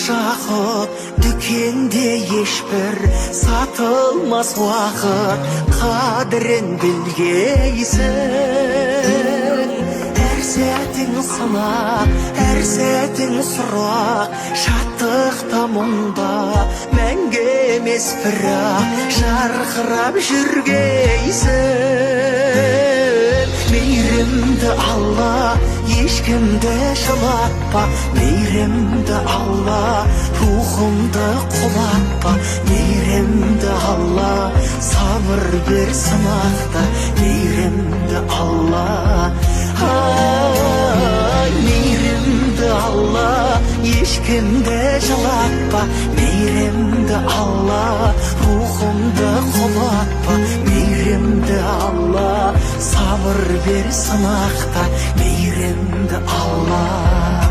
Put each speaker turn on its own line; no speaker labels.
жақыт, дүкенде ешбір сатылмас уақыт, қадірін білгейсің. Әр сәтің сынақ, әр сәтің сұрақ, шаттықта мұңда мәңгі емес бірақ жарқырап жүргейсің. Мейірімді Алла ешкімді жылатпа, мейірімді Алла рухымды құлатпа, мейірімді Алла сабыр бер сынақта, мейірімді Алла. Мейірімді Алла ешкімді жылатпа, мейірімді Алла рухымды құлатпа, мейірімді Алла сабыр бер сынақта, мейірімді Алла.